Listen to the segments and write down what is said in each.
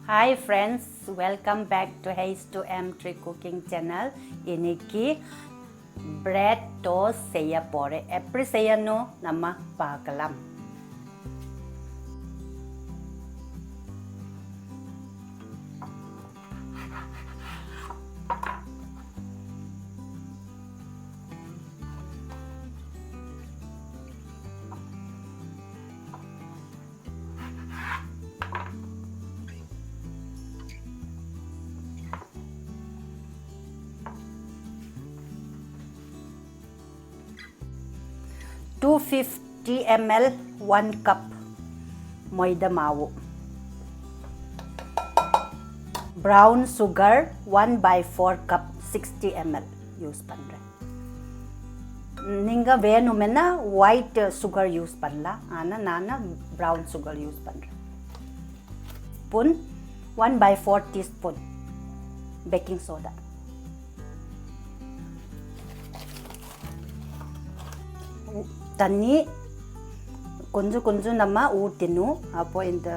Hi friends, welcome back to H2M3 Cooking Channel. இன்னைக்கு bread toast செய்ய போறேன். எப்படி செய்யணும் நம்ம பார்க்கலாம். $250 ml 1 cup Maida மாவு brown sugar 1/4 cup 60 ml use பண்றேன் நீங்க வேணும்னா white sugar யூஸ் பண்ணலாம் ஆனா நான் brown sugar யூஸ் பண்றேன் spoon 1/4 teaspoon baking soda தண்ணி கொஞ்சம் நம்ம ஊற்றணும் அப்போ இந்த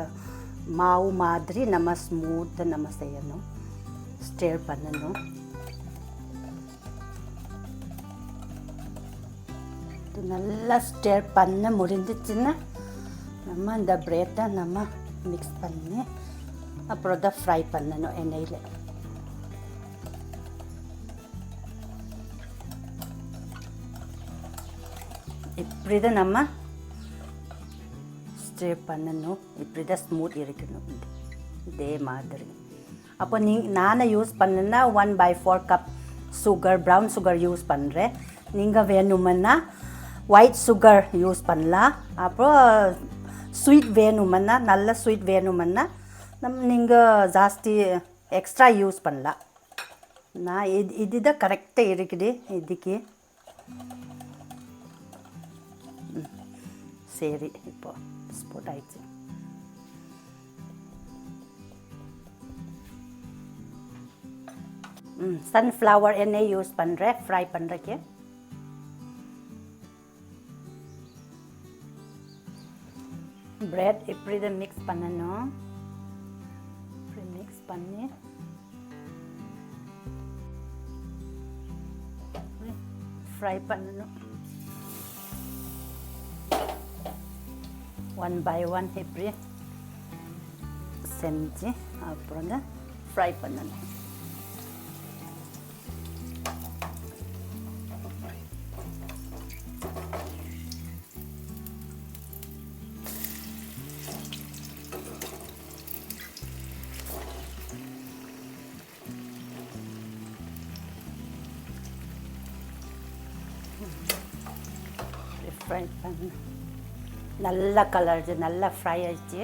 மாவு மாதிரி நம்ம ஸ்மூத் நம்ம செய்யணும் ஸ்டிர் பண்ணணும் இது நல்லா ஸ்டிர் பண்ண முடிஞ்சிச்சுன்னா நம்ம இந்த பிரெட்டை நம்ம மிக்ஸ் பண்ணி அப்புறம் தான் ஃப்ரை பண்ணணும் எண்ணெயில் இப்படிதான் நம்ம ஸ்டிர் பண்ணணும் இப்படிதான் ஸ்மூத் இருக்கணும் இதே மாதிரி அப்போ நான் யூஸ் பண்ணேன்னா 1/4 cup sugar brown sugar use பண்ணுறேன் நீங்கள் வேணுமென்னா ஒயிட் சுகர் யூஸ் பண்ணலாம் அப்புறம் ஸ்வீட் வேணுமென்னா நல்ல ஸ்வீட் வேணுமென்னா நீங்கள் ஜாஸ்தி எக்ஸ்ட்ரா யூஸ் பண்ணலாம் நான் இதுதான் கரெக்டாக இருக்குது இதுக்கு சரி இப்போ ஸ்போட் ஆயிடுச்சு சன்ஃப்ளவர் எண்ணெய் யூஸ் பண்ணுறேன் ஃப்ரை பண்ணுறதுக்கு பிரெட் இப்படி தான் மிக்ஸ் பண்ணணும் இப்படி மிக்ஸ் பண்ணி ஃப்ரை பண்ணணும் 1 by 1 இப்படி செஞ்சு அப்புறம் தான் ஃப்ரை பண்ணணும் ஃப்ரை பண்ண நல்ல கலர் நல்லா ஃப்ரை ஆயிடுச்சு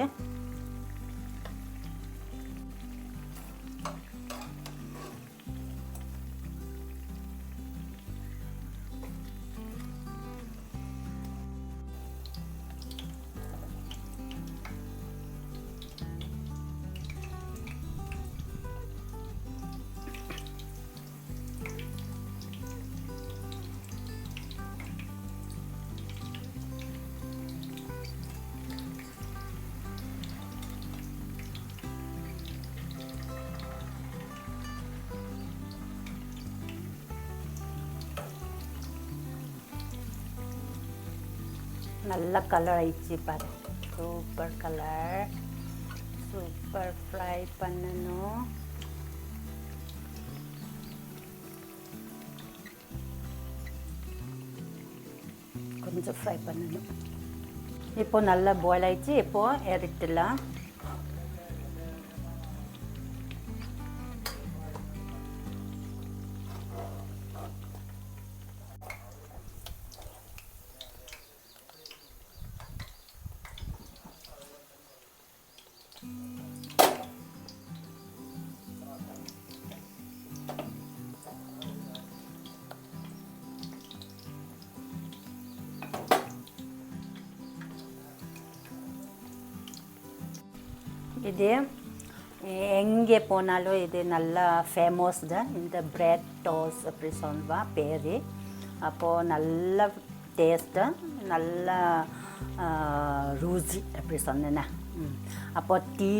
நல்ல கலர் ஆயிடுச்சு பாரு சூப்பர் கலர் சூப்பர் ஃப்ரை பண்ணணும் கொஞ்சம் ஃப்ரை பண்ணணும் இப்போ நல்லா பாயில் ஆயிடுச்சு இப்போ இறக்கிடலாம் இது எங்கே போனாலும் இது நல்லா ஃபேமஸ் தான் இந்த பிரெட் டோஸ்ட் அப்படி சொல்வா பேர் அப்போது நல்ல டேஸ்ட்டாக நல்லா ருசி அப்படி சொன்னேன்னா அப்போது டீ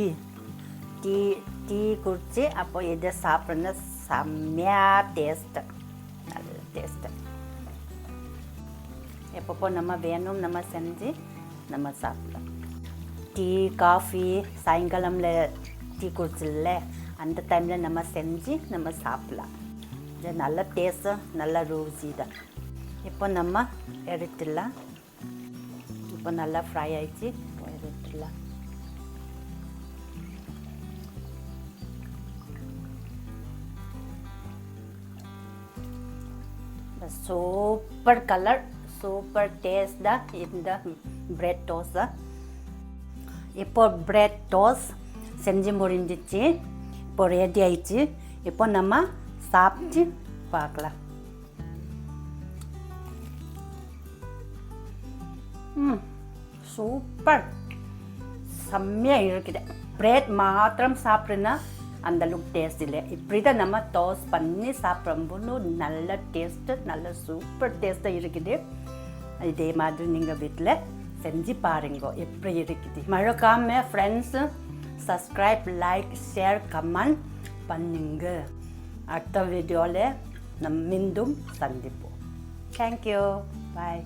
டீ குடிச்சு அப்போ இதை சாப்பிட்றதுனா செம்மையாக டேஸ்ட்டு, நல்ல டேஸ்ட்டு. எப்பப்போ நம்ம வேணும் நம்ம செஞ்சு நம்ம சாப்பிடலாம். டீ காஃபி சாயங்காலம்ல டீ குடிச்சிடல, அந்த டைமில் நம்ம செஞ்சு நம்ம சாப்பிடலாம். இது நல்ல டேஸ்ட்டு, நல்ல ருசி தான். இப்போ நம்ம எடுத்துடலாம். இப்போ நல்லா ஃப்ரை ஆயிடுச்சு, எடுத்துடலாம். சூப்பர் கலர், சூப்பர் டேஸ்ட் தான் இந்த பிரெட் டோஸ்ட். இப்போ பிரெட் டோஸ்ட் செஞ்சு முடிஞ்சிச்சு, இப்போ ரெடி ஆயிடுச்சு. இப்போ நம்ம சாப்பிட்டு பார்க்கலாம். சூப்பர், செம்மையாக இருக்குது. பிரெட் மாத்திரம் சாப்பிட்றேன்னா அந்த அளவுக்கு டேஸ்ட் இல்லை. இப்படி தான் நம்ம டோஸ்ட் பண்ணி சாப்பிடும்போது நல்ல டேஸ்ட்டு, நல்ல சூப்பர் டேஸ்ட்டாக இருக்குது. இதே மாதிரி நீங்கள் வீட்டில் செஞ்சு பாருங்க எப்படி இருக்குது. மறக்காமல் friends subscribe, like, share, comment பண்ணுங்க. அடுத்த வீடியோவில் நம்ம மீண்டும் சந்திப்போம். தேங்க்யூ, பாய்.